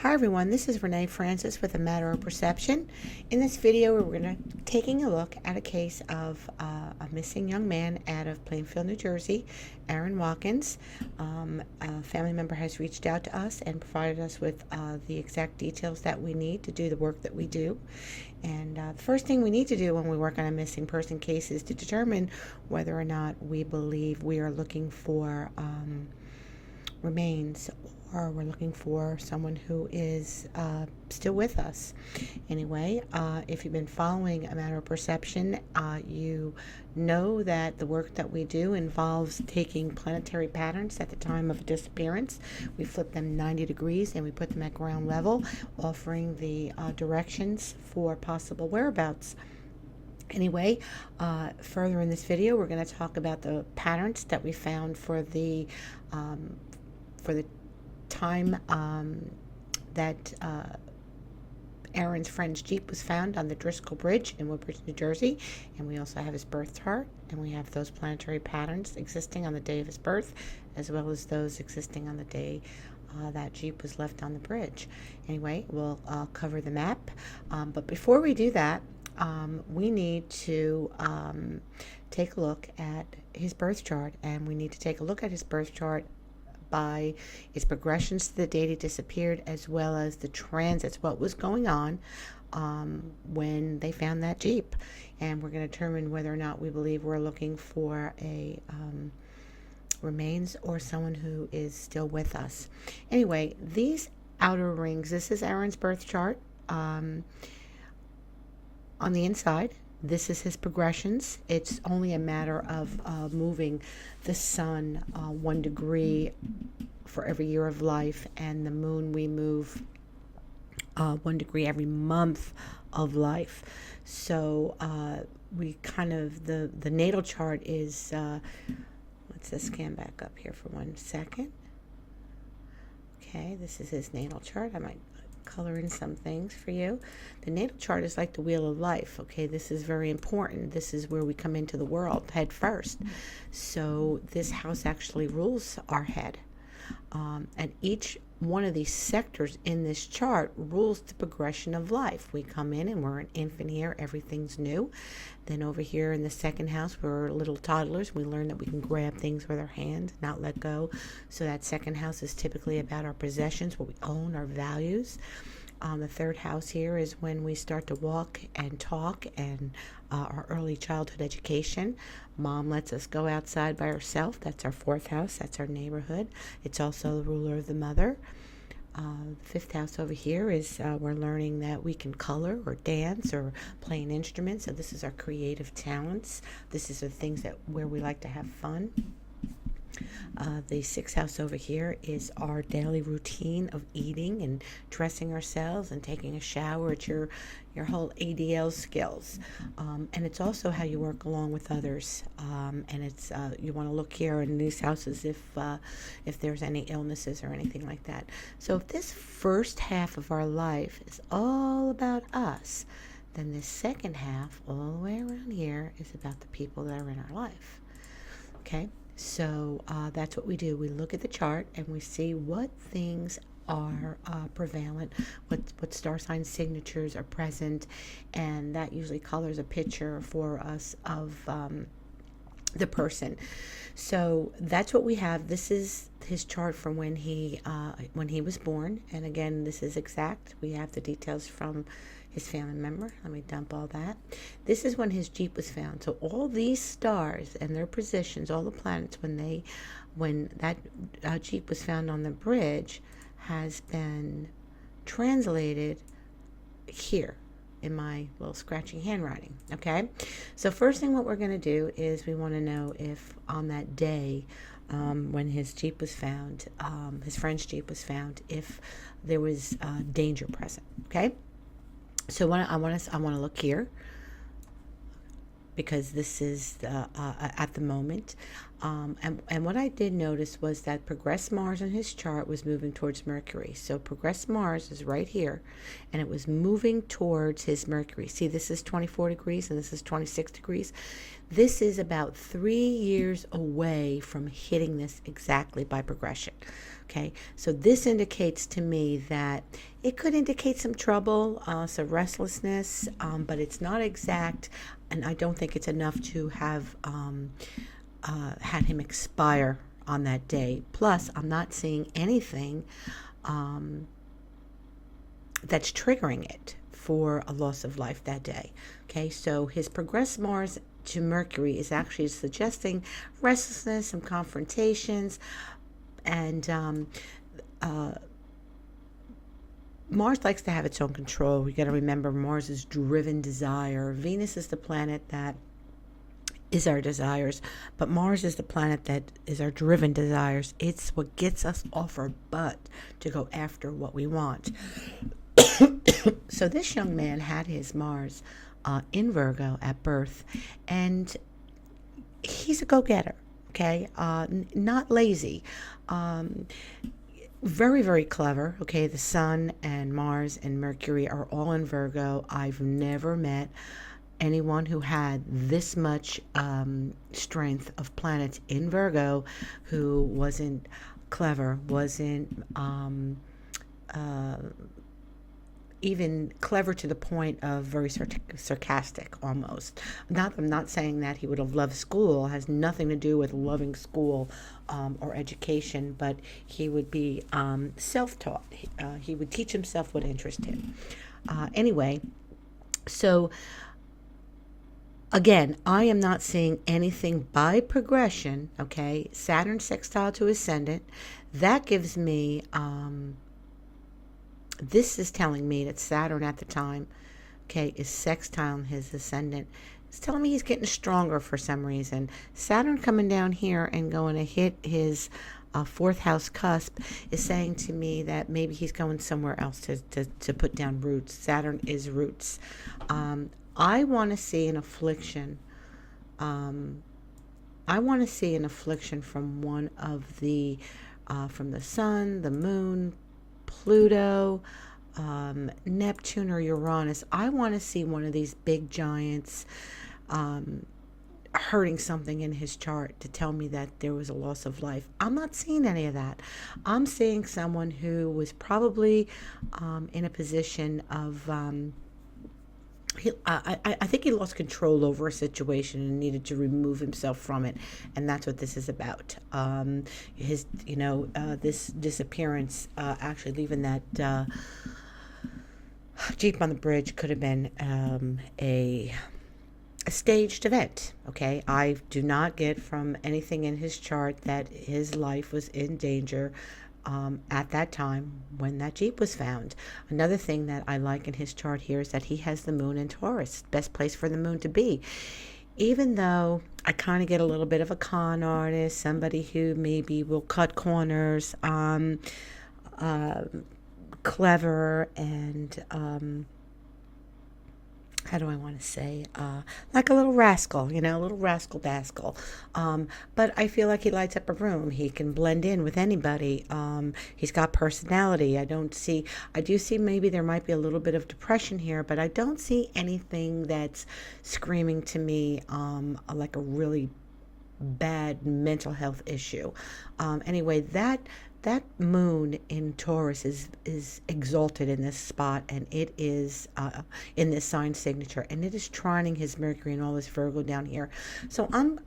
Hi everyone, this is Renee Francis with A Matter of Perception. In this video, we're going to be taking a look at a case of a missing young man out of Plainfield, New Jersey, Aaron Watkins. A family member has reached out to us and provided us with the exact details that we need to do the work that we do. And the first thing we need to do when we work on a missing person case is to determine whether or not we believe we are looking for remains, or we're looking for someone who is still with us. Anyway, if you've been following A Matter of Perception, you know that the work that we do involves taking planetary patterns at the time of a disappearance. We flip them 90 degrees and we put them at ground level, offering the directions for possible whereabouts. Anyway, further in this video, we're going to talk about the patterns that we found for the time that Aaron's friend's Jeep was found on the Driscoll Bridge in Woodbridge, New Jersey. And we also have his birth chart, and we have those planetary patterns existing on the day of his birth, as well as those existing on the day that Jeep was left on the bridge. Anyway, we'll cover the map. But before we do that, we need to take a look at his birth chart, and we need to take a look at his birth chart by its progressions to the date he disappeared, as well as the transits, what was going on when they found that Jeep. And we're going to determine whether or not we believe we're looking for a remains or someone who is still with us. Anyway, these outer rings, this is Aaron's birth chart. On the inside, this is his progressions. It's only a matter of moving the sun 1 degree for every year of life, and the moon we move 1 degree every month of life. So we kind of, the natal chart is, let's just scan back up here for 1 second. Okay, this is his natal chart. I might color in some things for you. The natal chart is like the wheel of life. Okay, this is very important. This is where we come into the world head first. So this house actually rules our head, and each one of these sectors in this chart rules the progression of life. We come in and we're an infant here, everything's new. Then over here in the second house, we're little toddlers. We learn that we can grab things with our hands, not let go. So that second house is typically about our possessions, what we own, our values. The third house here is when we start to walk and talk, and our early childhood education. Mom lets us go outside by ourselves. That's our fourth house. That's our neighborhood. It's also the ruler of the mother. The fifth house over here is we're learning that we can color or dance or play an instrument. So this is our creative talents. This is the things that where we like to have fun. The sixth house over here is our daily routine of eating and dressing ourselves and taking a shower. It's your whole ADL skills, and it's also how you work along with others. And it's you want to look here in these houses if there's any illnesses or anything like that. So if this first half of our life is all about us, then this second half, all the way around here, is about the people that are in our life. Okay. So that's what we do. We look at the chart and we see what things are prevalent, what star sign signatures are present, and that usually colors a picture for us of the person. So that's what we have. This is his chart from when he was born, and again, this is exact. We have the details from his family member. Let me dump all that. This is when his Jeep was found. So all these stars and their positions, all the planets, when that Jeep was found on the bridge, has been translated here in my little scratchy handwriting. Okay, so first thing what we're going to do is we want to know if on that day when his Jeep was found, his friend's Jeep was found, if there was danger present. Okay. So I want to look here. because this is at the moment. And what I did notice was that progressed Mars in his chart was moving towards Mercury. So progressed Mars is right here, and it was moving towards his Mercury. See, this is 24 degrees and this is 26 degrees. This is about 3 years away from hitting this exactly by progression. Okay, so this indicates to me that it could indicate some trouble, some restlessness, but it's not exact, and I don't think it's enough to have had him expire on that day. Plus, I'm not seeing anything that's triggering it for a loss of life that day. Okay, so his progressed Mars to Mercury is actually suggesting restlessness, some confrontations, and Mars likes to have its own control. We got to remember Mars is driven desire. Venus is the planet that is our desires, but Mars is the planet that is our driven desires. It's what gets us off our butt to go after what we want. So this young man had his Mars in Virgo at birth, and he's a go-getter. Okay, not lazy. Very, very clever. Okay, the Sun and Mars and Mercury are all in Virgo. I've never met anyone who had this much strength of planets in Virgo who wasn't clever, wasn't even clever to the point of very sarcastic almost. I'm not saying that he would have loved school. It has nothing to do with loving school or education, but he would be self-taught. He would teach himself what interested him. Anyway, so again, I am not seeing anything by progression. Okay, Saturn sextile to ascendant. That gives me this is telling me that Saturn at the time, okay, is sextile his ascendant. It's telling me he's getting stronger for some reason. Saturn coming down here and going to hit his fourth house cusp is saying to me that maybe he's going somewhere else to put down roots. Saturn is roots. I want to see an affliction. I want to see an affliction from one of the, from the Sun, the Moon, Pluto, Neptune, or Uranus. I want to see one of these big giants hurting something in his chart to tell me that there was a loss of life. I'm not seeing any of that. I'm seeing someone who was probably in a position of I think he lost control over a situation and needed to remove himself from it, and that's what this is about. His, this disappearance, actually leaving that Jeep on the bridge, could have been a staged event. Okay, I do not get from anything in his chart that his life was in danger at that time when that Jeep was found. Another thing that I like in his chart here is that he has the moon in Taurus, best place for the moon to be. Even though I kind of get a little bit of a con artist, somebody who maybe will cut corners, clever, and how do I want to say, like a little rascal, a little rascal bascal. But I feel like he lights up a room. He can blend in with anybody. He's got personality. I do see maybe there might be a little bit of depression here, but I don't see anything that's screaming to me like a really bad mental health issue. Anyway, that moon in Taurus is exalted in this spot, and it is in this sign signature, and it is trining his Mercury and all this Virgo down here. So I'm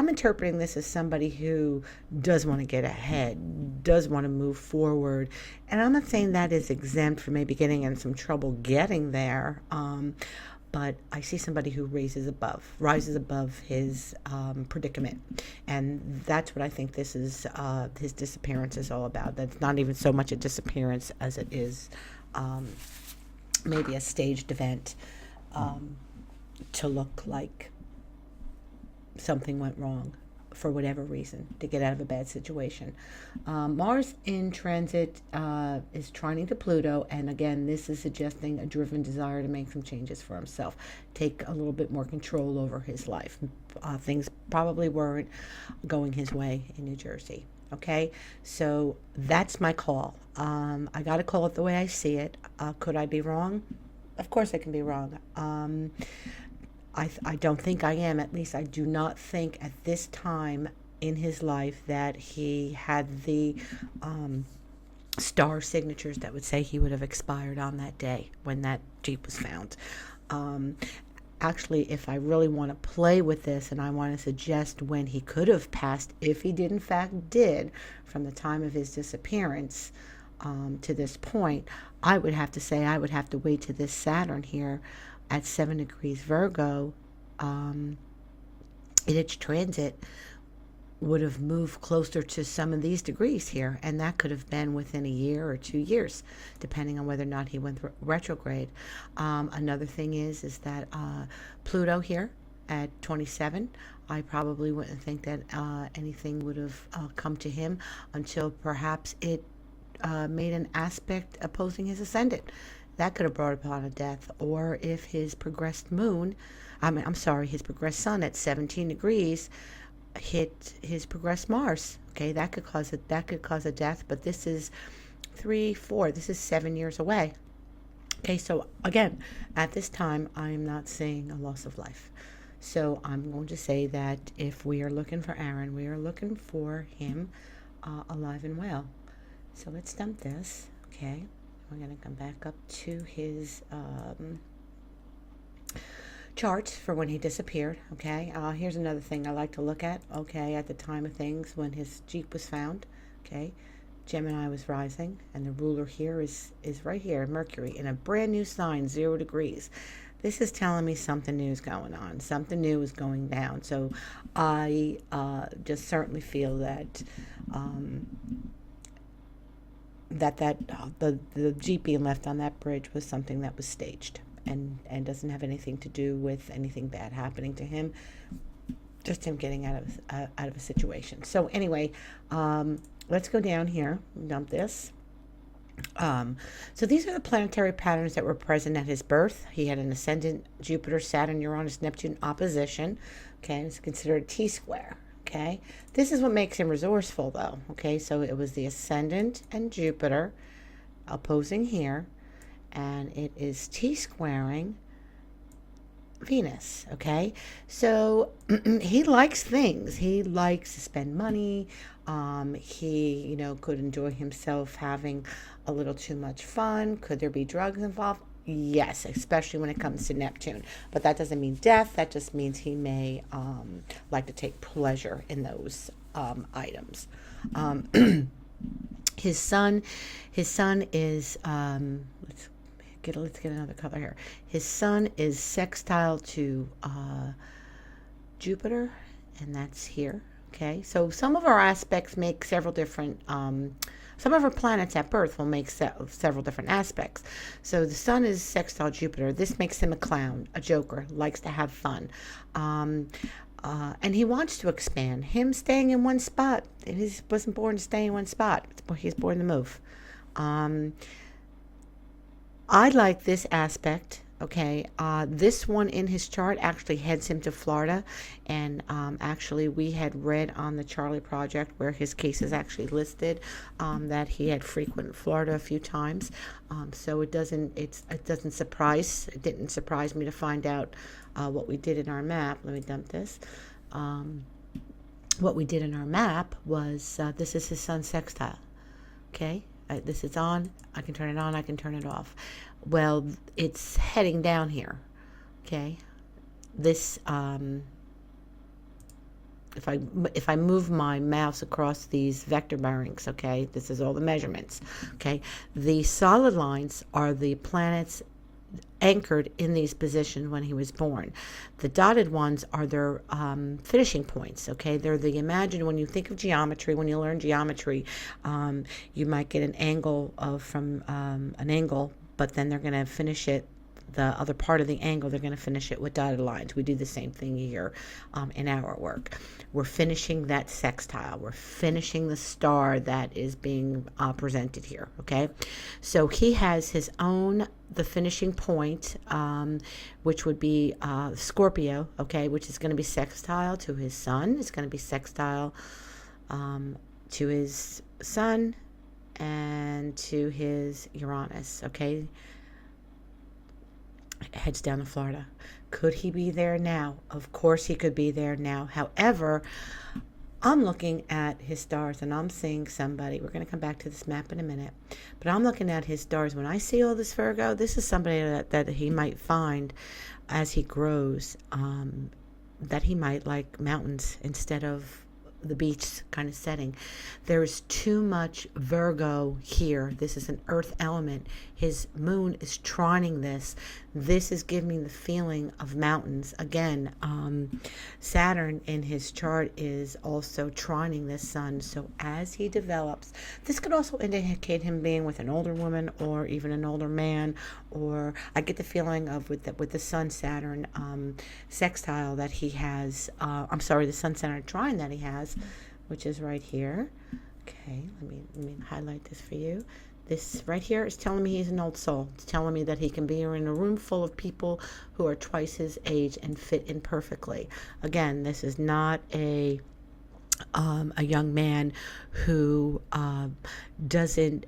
interpreting this as somebody who does want to get ahead, does want to move forward, and I'm not saying that is exempt from maybe getting in some trouble getting there. But I see somebody who rises above his predicament. And that's what I think this is, his disappearance is all about. That's not even so much a disappearance as it is maybe a staged event to look like something went wrong for whatever reason, to get out of a bad situation. Mars in transit is trining to Pluto, and again, this is suggesting a driven desire to make some changes for himself, take a little bit more control over his life. Things probably weren't going his way in New Jersey. Okay, so that's my call. I got to call it the way I see it. Could I be wrong? Of course I can be wrong. I don't think I am. At least I do not think at this time in his life that he had the star signatures that would say he would have expired on that day when that Jeep was found. Actually, if I really want to play with this and I want to suggest when he could have passed, if he did in fact did, from the time of his disappearance to this point, I would have to say I would have to wait to this Saturn here at 7 degrees Virgo in its transit would have moved closer to some of these degrees here, and that could have been within a year or 2 years, depending on whether or not he went retrograde. Another thing is that Pluto here at 27, I probably wouldn't think that anything would have come to him until perhaps it made an aspect opposing his ascendant. That could have brought upon a death. Or if his progressed his progressed sun at 17 degrees hit his progressed Mars. Okay, that could cause a death. But this is 7 years away. Okay, so again, at this time, I am not seeing a loss of life. So I'm going to say that if we are looking for Aaron, we are looking for him alive and well. So let's dump this. Okay. We're going to come back up to his chart for when he disappeared. Okay, here's another thing I like to look at. Okay, at the time of things when his Jeep was found. Okay, Gemini was rising, and the ruler here is right here, Mercury, in a brand new sign, 0 degrees. This is telling me something new is going on. Something new is going down. So I just certainly feel that the Jeep being left on that bridge was something that was staged and doesn't have anything to do with anything bad happening to him, just him getting out of a situation. So anyway, let's go down here and dump this. So these are the planetary patterns that were present at his birth. He had an ascendant Jupiter, Saturn, Uranus, Neptune opposition. Okay, it's considered a T-square. Okay, this is what makes him resourceful, though. Okay, so it was the ascendant and Jupiter opposing here, and it is T-squaring Venus. Okay, so he likes things. He likes to spend money. He, could enjoy himself having a little too much fun. Could there be drugs involved? Yes, especially when it comes to Neptune. But that doesn't mean death. That just means he may like to take pleasure in those items. His sun is let's get another color here. His sun is sextile to Jupiter, and that's here. Okay, so some of our aspects make several different. Some of our planets at birth will make several different aspects. So the sun is sextile Jupiter. This makes him a clown, a joker, likes to have fun. And he wants to expand. Him staying in one spot, he wasn't born to stay in one spot. He's born to move. I like this aspect. Okay, this one in his chart actually heads him to Florida, and actually we had read on the Charlie Project where his case is actually listed that he had frequented Florida a few times. So it didn't surprise me to find out what we did in our map. Let me dump this. What we did in our map was this is his sun sextile. Okay. This is on, I can turn it on, I can turn it off. Well, it's heading down here, okay? This, if I move my mouse across these vector bearings, okay, this is all the measurements, okay? The solid lines are the planets anchored in these positions when he was born. The dotted ones are their finishing points. Okay, they're the imagined. When you think of geometry, when you learn geometry, you might get an angle from an angle, but then they're going to finish it the other part of the angle, they're going to finish it with dotted lines. We do the same thing here in our work. We're finishing that sextile. We're finishing the star that is being presented here, okay? So he has his own, the finishing point, which would be Scorpio, okay, which is going to be sextile to his sun. It's going to be sextile to his sun and to his Uranus, okay? Heads down to Florida. Could he be there now? Of course he could be there now. However, I'm looking at his stars and I'm seeing somebody. We're going to come back to this map in a minute. But I'm looking at his stars. When I see all this Virgo, this is somebody that he might find as he grows, that he might like mountains instead of the beach kind of setting. There's too much Virgo here. This is an earth element. His moon is trining this. This is giving me the feeling of mountains. Again, Saturn in his chart is also trining this sun. So as he develops, this could also indicate him being with an older woman or even an older man. Or I get the feeling of with the Sun Saturn sextile that he has. The Sun Saturn trine that he has, which is right here. Okay, let me highlight this for you. This right here is telling me he's an old soul. It's telling me that he can be in a room full of people who are twice his age and fit in perfectly. Again, this is not a young man who doesn't,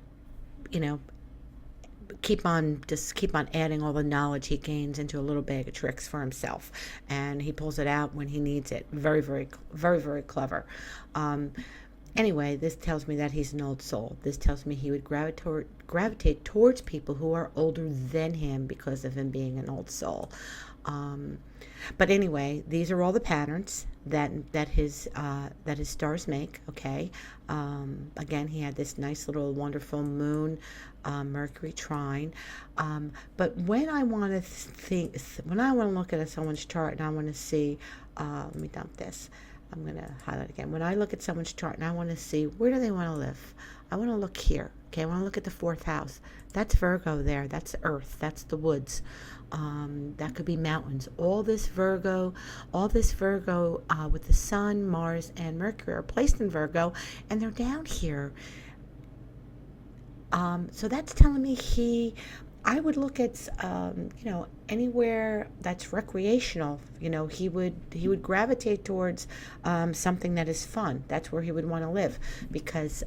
keep on adding all the knowledge he gains into a little bag of tricks for himself, and he pulls it out when he needs it. Very, very, very, very clever. Anyway, this tells me that he's an old soul. This tells me he would gravitate towards people who are older than him because of him being an old soul. But anyway, these are all the patterns that his stars make. Okay. Again, he had this nice little wonderful moon, Mercury trine. But when I want to look at someone's chart and I want to see, let me dump this. I'm going to highlight again. When I look at someone's chart and I want to see where do they want to live, I want to look here. Okay, I want to look at the 4th house. That's Virgo there. That's earth. That's the woods. That could be mountains. All this Virgo with the Sun, Mars, and Mercury are placed in Virgo, and they're down here. So that's telling me I would look at, anywhere that's recreational. He would gravitate towards something that is fun. That's where he would want to live because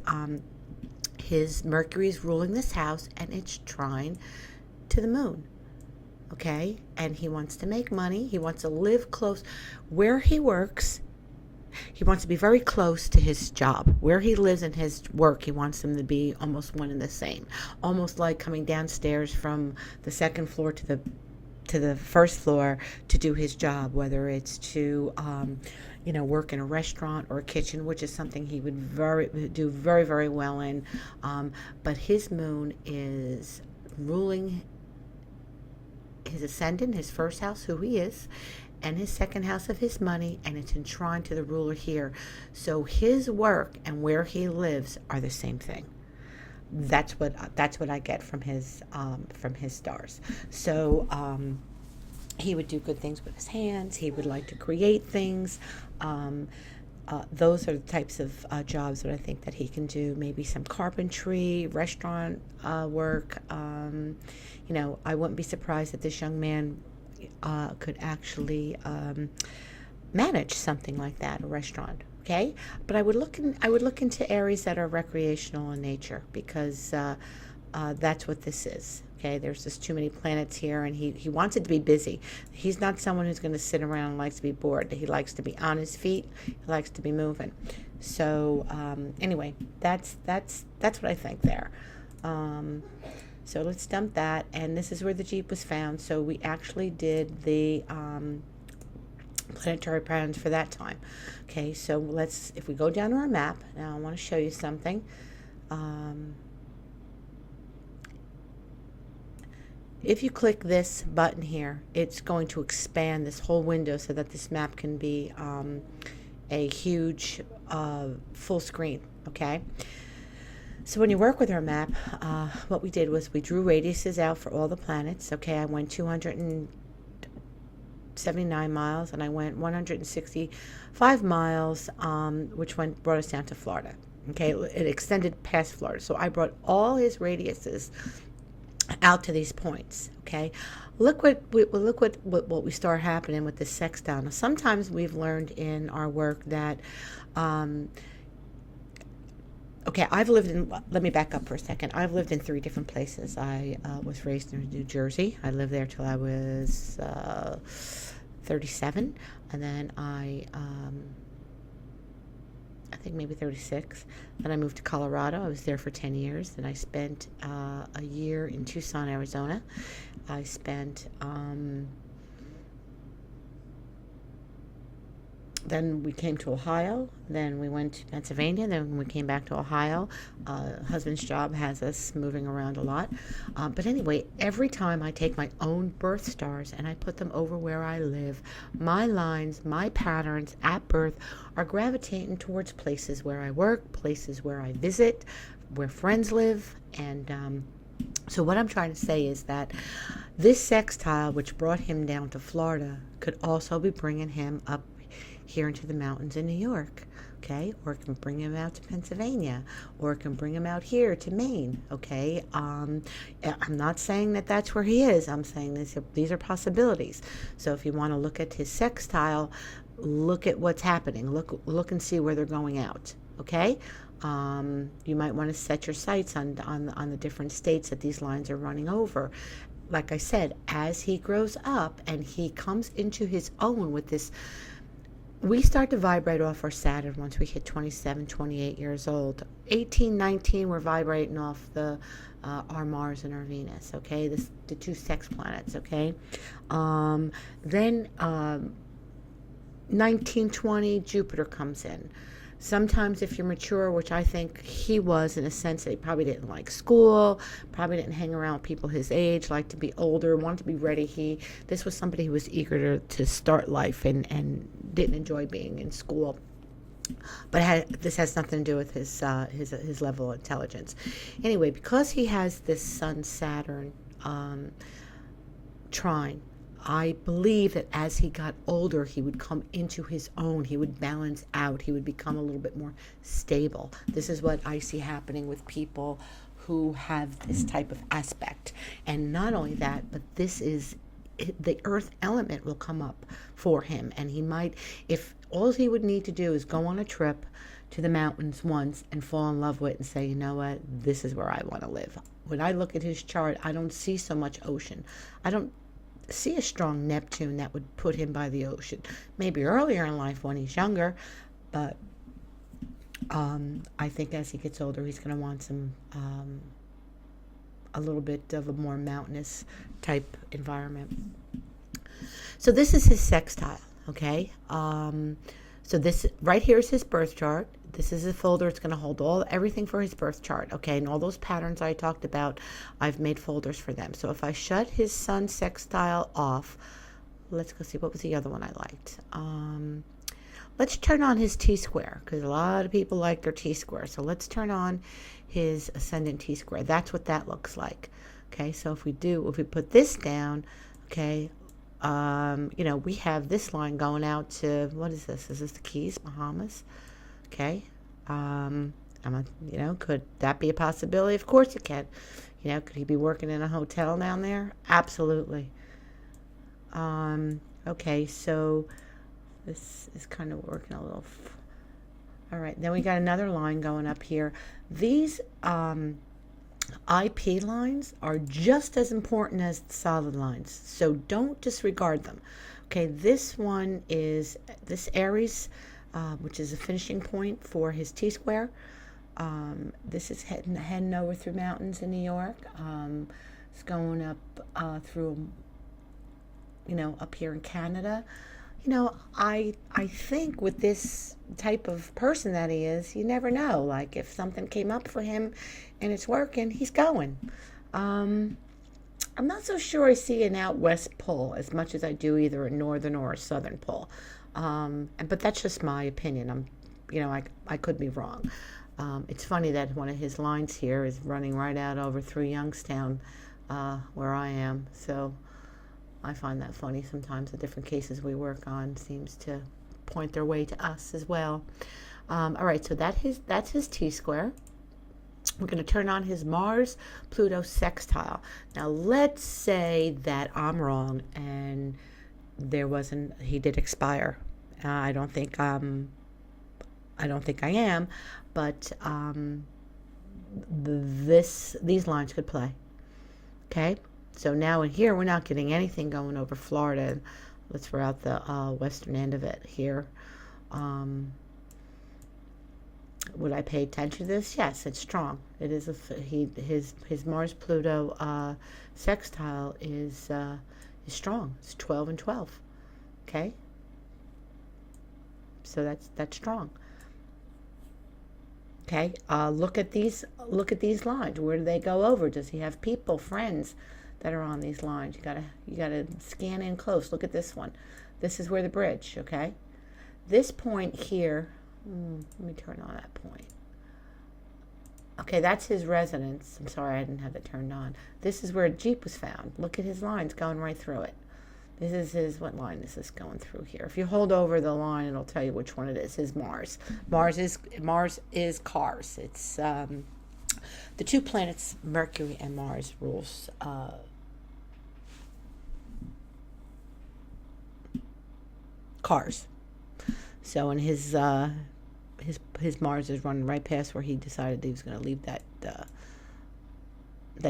his Mercury is ruling this house and it's trine to the moon. Okay, and he wants to make money. He wants to live close where he works. He wants to be very close to his job. Where he lives and his work, he wants them to be almost one and the same. Almost like coming downstairs from the 2nd floor to the 1st floor to do his job, whether it's to work in a restaurant or a kitchen, which is something he would do very, very well in. But his moon is ruling his ascendant, his 1st house, who he is, and his 2nd house of his money, and it's enshrined to the ruler here. So his work and where he lives are the same thing. That's what I get from his stars. So he would do good things with his hands. He would like to create things. Those are the types of jobs that I think that he can do. Maybe some carpentry, restaurant work. I wouldn't be surprised if this young man could actually manage something like that, a restaurant. Okay, but I would look into areas that are recreational in nature because that's what this is. Okay, there's just too many planets here, and he wants it to be busy. He's not someone who's going to sit around and likes to be bored. He likes to be on his feet. He likes to be moving. So anyway, that's what I think there. So let's dump that, and this is where the Jeep was found. So we actually did the planetary patterns for that time. Okay, so if we go down to our map, now I want to show you something. If you click this button here, it's going to expand this whole window so that this map can be a huge full screen. Okay. So when you work with our map, what we did was we drew radiuses out for all the planets. Okay, I went 279 miles, and I went 165 miles, which brought us down to Florida. Okay, it extended past Florida. So I brought all his radiuses out to these points. Okay, look what we start happening with this sextile. Now, sometimes we've learned in our work that okay, let me back up for a second. I've lived in 3 different places. I was raised in New Jersey. I lived there till I was 37. And then I think maybe 36. Then I moved to Colorado. I was there for 10 years. Then I spent a year in Tucson, Arizona. I spent then we came to Ohio. Then we went to Pennsylvania. Then we came back to Ohio. Husband's job has us moving around a lot. But anyway, every time I take my own birth stars and I put them over where I live, my lines, my patterns at birth are gravitating towards places where I work, places where I visit, where friends live. And so what I'm trying to say is that this sextile, which brought him down to Florida, could also be bringing him up here into the mountains in New York, okay? Or it can bring him out to Pennsylvania, or it can bring him out here to Maine, okay? I'm not saying that that's where he is. I'm saying these are possibilities. So if you want to look at his sextile, look at what's happening. Look and see where they're going out, okay? You might want to set your sights on the different states that these lines are running over. Like I said, as he grows up and he comes into his own with this, we start to vibrate off our Saturn once we hit 27, 28 years old. 18, 19, we're vibrating off our Mars and our Venus, okay? The 2 sex planets, okay? Then 19, 20, Jupiter comes in. Sometimes if you're mature, which I think he was in a sense that he probably didn't like school, probably didn't hang around with people his age, liked to be older, wanted to be ready. This was somebody who was eager to start life and didn't enjoy being in school. But this has nothing to do with his level of intelligence. Anyway, because he has this Sun-Saturn trine, I believe that as he got older, he would come into his own. He would balance out. He would become a little bit more stable. This is what I see happening with people who have this type of aspect. And not only that, but the earth element will come up for him. And he might, if all he would need to do is go on a trip to the mountains once and fall in love with it and say, you know what, this is where I want to live. When I look at his chart, I don't see so much ocean. I don't see a strong Neptune that would put him by the ocean. Maybe earlier in life when he's younger, but I think as he gets older, he's going to want some a little bit of a more mountainous type environment. So this is his sextile, okay? So this right here is his birth chart. This is a folder. It's going to hold everything for his birth chart, okay? And all those patterns I talked about, I've made folders for them. So if I shut his sun sextile off, let's go see, what was the other one I liked? Let's turn on his T-square, because a lot of people like their T-square. So let's turn on his ascendant T-square. That's what that looks like, okay? So if we put this down, okay, we have this line going out to, what is this? Is this the Keys, Bahamas? Okay. Could that be a possibility? Of course it can. Could he be working in a hotel down there? Absolutely. Okay, so this is kind of working a little. All right, then we got another line going up here. These IP lines are just as important as the solid lines, so don't disregard them. Okay, this one is this Aries, which is a finishing point for his T-square. This is heading over through mountains in New York. It's going up through, up here in Canada. I think with this type of person that he is, you never know. Like if something came up for him and it's working, he's going. I'm not so sure I see an out west pull as much as I do either a northern or a southern pull. But that's just my opinion. I could be wrong. It's funny that one of his lines here is running right out over through Youngstown, where I am. So I find that funny sometimes. The different cases we work on seems to point their way to us as well. All right, so that's his T-square. We're going to turn on his Mars-Pluto sextile. Now, let's say that I'm wrong and he did expire. I don't think I am, but these lines could play. Okay, so now in here we're not getting anything going over Florida. Let's throw out the western end of it here. Would I pay attention to this? Yes, it's strong. It is his Mars-Pluto sextile is strong. It's 12 and 12. Okay, so that's strong. Okay, look at these lines. Where do they go over? Does he have people, friends that are on these lines? You gotta scan in close. Look at this one. This is where the bridge. Okay, this point here. Let me turn on that point. Okay, that's his residence. I'm sorry, I didn't have it turned on. This is where a Jeep was found. Look at his lines going right through it. This is what line is this going through here? If you hold over the line, it'll tell you which one it is. His Mars. Mars is cars. It's the two planets, Mercury and Mars, rules cars. So in his Mars is running right past where he decided he was going to leave that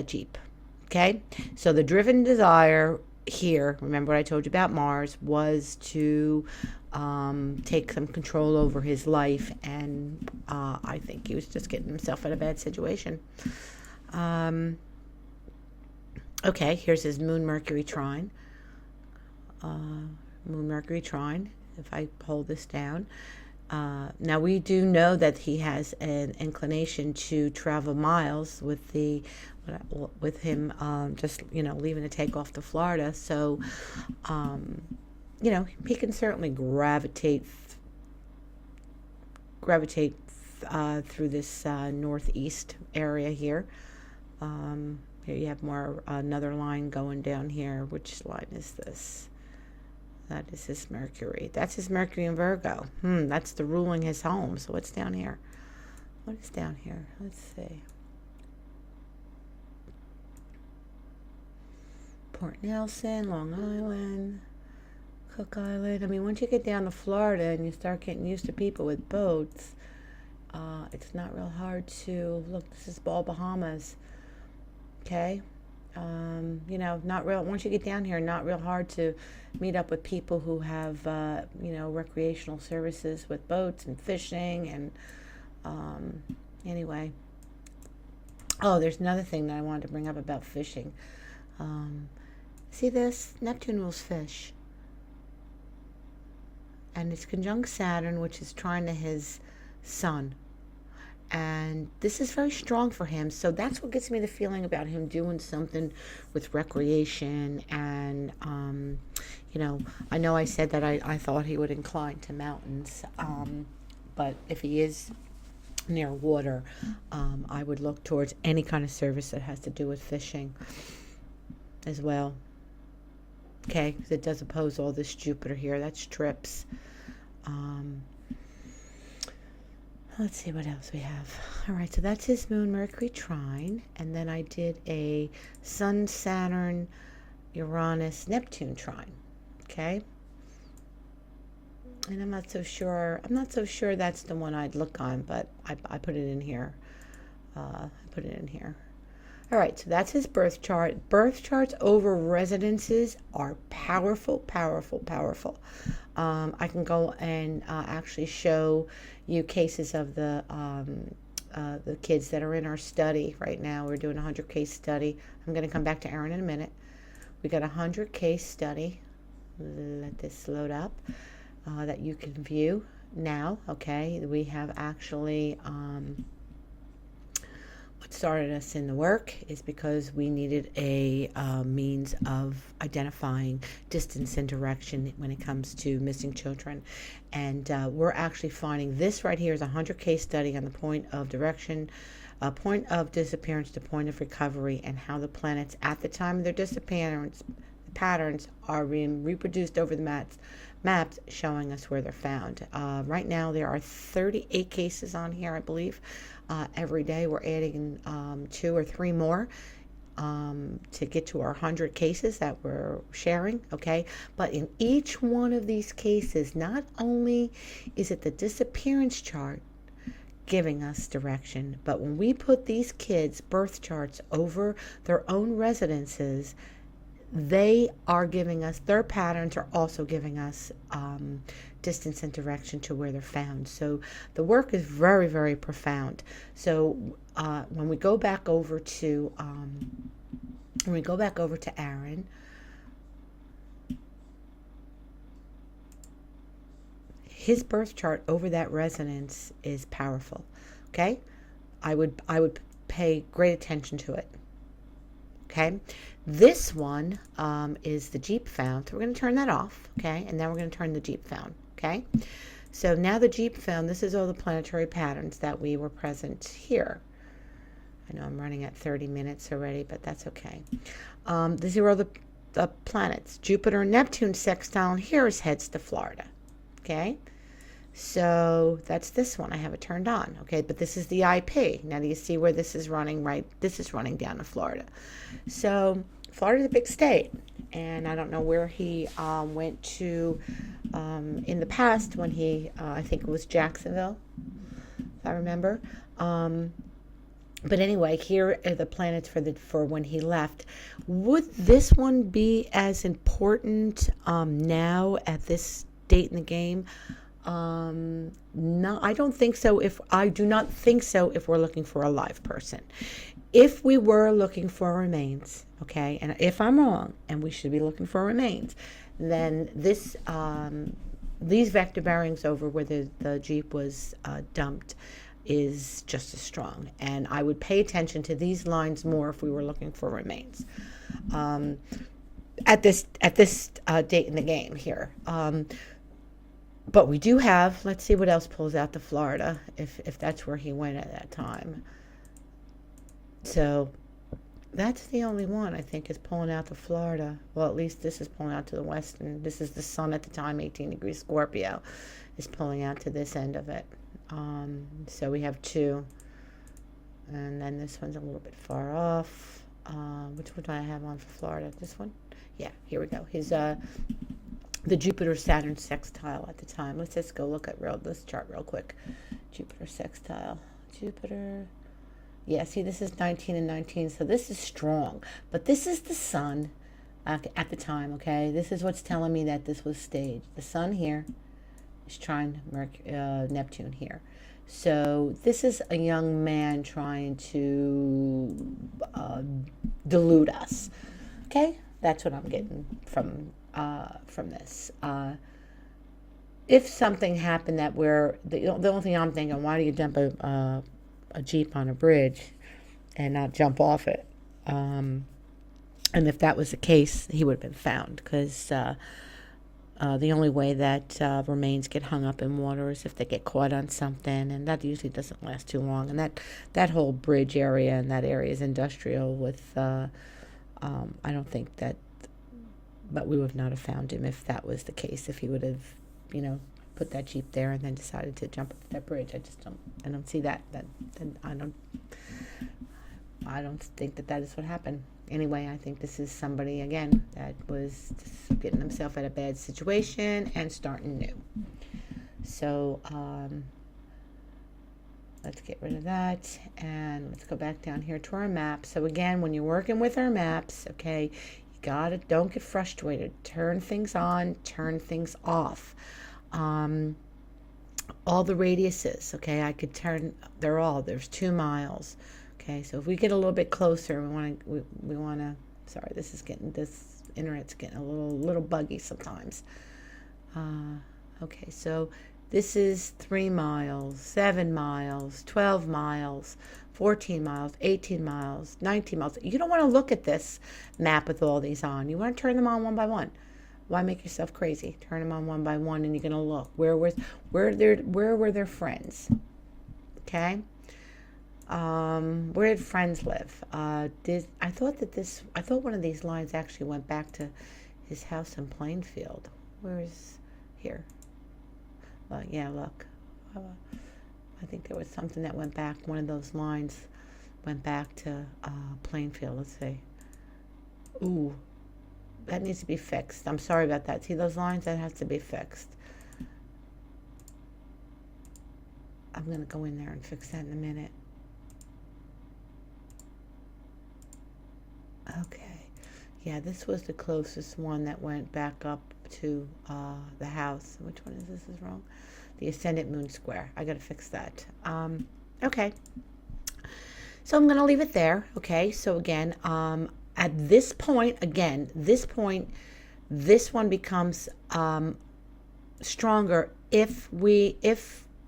Jeep. Okay, so the driven desire here, remember what I told you about Mars, was to take some control over his life, and I think he was just getting himself in a bad situation. Okay, here's his Moon-Mercury trine. Moon-Mercury trine, if I hold this down. Now we do know that he has an inclination to travel miles with him just leaving to take off to Florida. So he can certainly gravitate through this northeast area here. Here you have another line going down here. Which line is this? That is his Mercury. That's his Mercury in Virgo. That's the ruling his home. So what's down here? What is down here? Let's see. Port Nelson, Long Island, Cook Island. I mean, once you get down to Florida and you start getting used to people with boats, it's not real hard to look. This is Ball, Bahamas. Okay. Not real. Once you get down here, not real hard to meet up with people who have, recreational services with boats and fishing. And anyway, there's another thing that I wanted to bring up about fishing. See this? Neptune rules fish, and it's conjunct Saturn, which is trine to his Sun. And this is very strong for him. So that's what gives me the feeling about him doing something with recreation. And, I know I said that I thought he would incline to mountains. But if he is near water, I would look towards any kind of service that has to do with fishing as well. Okay, because it does oppose all this Jupiter here. That's trips. Let's see what else we have. All right, so that's his Moon-Mercury trine. And then I did a Sun, Saturn, Uranus, Neptune trine. Okay? And I'm not so sure that's the one I'd look on, but I put it in here. All right, so that's his birth chart. Birth charts over residences are powerful, powerful, powerful. I can go and actually show you cases of the kids that are in our study right now. We're doing a 100-case study. I'm going to come back to Aaron in a minute. We got a 100-case study. Let this load up that you can view now. Okay, we have actually What started us in the work is because we needed a means of identifying distance and direction when it comes to missing children. And we're actually finding this right here is a 100-case study on the point of direction, point of disappearance to point of recovery, and how the planets at the time of their disappearance patterns are being reproduced over the maps showing us where they're found. Right now there are 38 cases on here, I believe. Every day we're adding 2 or 3 more to get to our 100 cases that we're sharing, okay? But in each one of these cases, not only is it the disappearance chart giving us direction, but when we put these kids' birth charts over their own residences, they are giving us, their patterns are also giving us distance and direction to where they're found. So the work is very, very profound. So when we go back over to Aaron, his birth chart over that resonance is powerful. Okay, I would pay great attention to it. Okay, this one is the Jeep found. So we're going to turn that off. Okay, and then we're going to turn the Jeep found. Okay, so now the Jeep found, this is all the planetary patterns that we were present here. I know I'm running at 30 minutes already, but that's okay. These are all the planets. Jupiter and Neptune sextile, and here is heads to Florida. Okay, so that's this one. I have it turned on. Okay, but this is the IP. Now do you see where this is running? Right, this is running down to Florida. So Florida's a big state, and I don't know where he went to in the past when he, I think it was Jacksonville, if I remember. But anyway, here are the planets for when he left. Would this one be as important now at this date in the game? No, I don't think so. I do not think so if we're looking for a live person. If we were looking for remains, okay, and if I'm wrong, and we should be looking for remains, then this these vector bearings over where the Jeep was dumped is just as strong, and I would pay attention to these lines more if we were looking for remains at this date in the game here. But we do have, let's see what else pulls out to Florida, if that's where he went at that time. So that's the only one I think is pulling out to Florida. Well, at least this is pulling out to the west, and this is the sun at the time, 18 degrees Scorpio, is pulling out to this end of it. So we have 2, and then this one's a little bit far off. Which one do I have on for Florida? This one? Yeah, here we go. He's the Jupiter-Saturn sextile at the time. Let's just go look at this chart real quick. Jupiter sextile. Jupiter. Yeah, see, this is 19 and 19, so this is strong. But this is the sun at the time, okay? This is what's telling me that this was staged. The sun here is trying Neptune here. So this is a young man trying to delude us, okay? That's what I'm getting from this. If something happened that where the only thing I'm thinking, why do you dump a Jeep on a bridge and not jump off it? And if that was the case, he would have been found, because the only way that remains get hung up in water is if they get caught on something, and that usually doesn't last too long. And that whole bridge area and that area is industrial with, I don't think that, but we would not have found him if that was the case, if he would have, put that Jeep there and then decided to jump up that bridge. I don't see that. I don't think that is what happened. Anyway, I think this is somebody, again, that was just getting himself at a bad situation and starting new. So let's get rid of that, and let's go back down here to our map. So again, when you're working with our maps, okay, don't get frustrated. Turn things on, turn things off. All the radiuses, okay, I could turn, there's 2 miles. Okay, so if we get a little bit closer, we want to, sorry, this internet's getting a little buggy sometimes. Okay, so This is 3 miles, 7 miles, 12 miles, 14 miles, 18 miles, 19 miles. You don't want to look at this map with all these on. You want to turn them on one by one. Why make yourself crazy? Turn them on one by one, and you're going to look. Where were their friends? Okay? Where did friends live? I thought one of these lines actually went back to his house in Plainfield. Where is here? Well, yeah, look. I think there was something that went back. One of those lines went back to Plainfield. Let's see. Ooh, that needs to be fixed. I'm sorry about that. See those lines? That has to be fixed. I'm going to go in there and fix that in a minute. Okay. Yeah, this was the closest one that went back up to the house. Which one is this? Is wrong? The Ascendant Moon Square. I got to fix that. Okay. So I'm going to leave it there. Okay. So again, at this point, this one becomes stronger if we're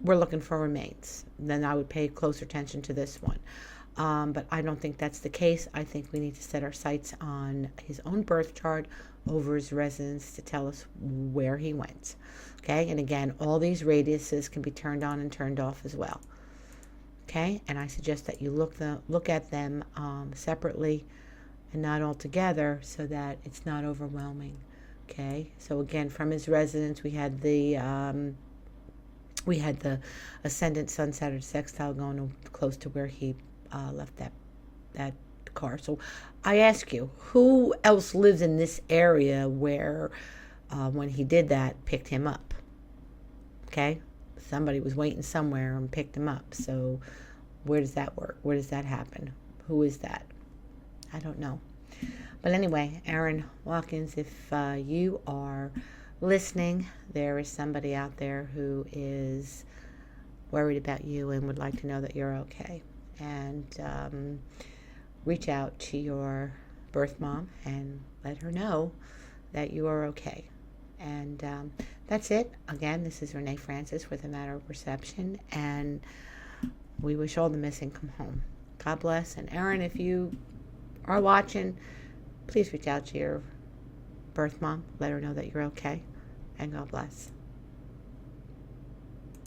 looking for remains. Then I would pay closer attention to this one. But I don't think that's the case. I think we need to set our sights on his own birth chart over his residence to tell us where he went. Okay, and again, all these radiuses can be turned on and turned off as well. Okay, and I suggest that you look at them separately and not all together, so that it's not overwhelming. Okay, so again, from his residence, we had the ascendant Sun Saturn sextile going close to where he left that car. So I ask you, who else lives in this area where when he did that, picked him up? Okay, somebody was waiting somewhere and picked him up. So where does that work? Where does that happen? Who is that? I don't know. But anyway, Aaron Watkins, if you are listening, there is somebody out there who is worried about you and would like to know that you're okay. And reach out to your birth mom and let her know that you are okay. And that's it. Again, this is Renee Francis with A Matter of Perception, and we wish all the missing come home. God bless. And Aaron, if you are watching, please reach out to your birth mom. Let her know that you're okay. And God bless.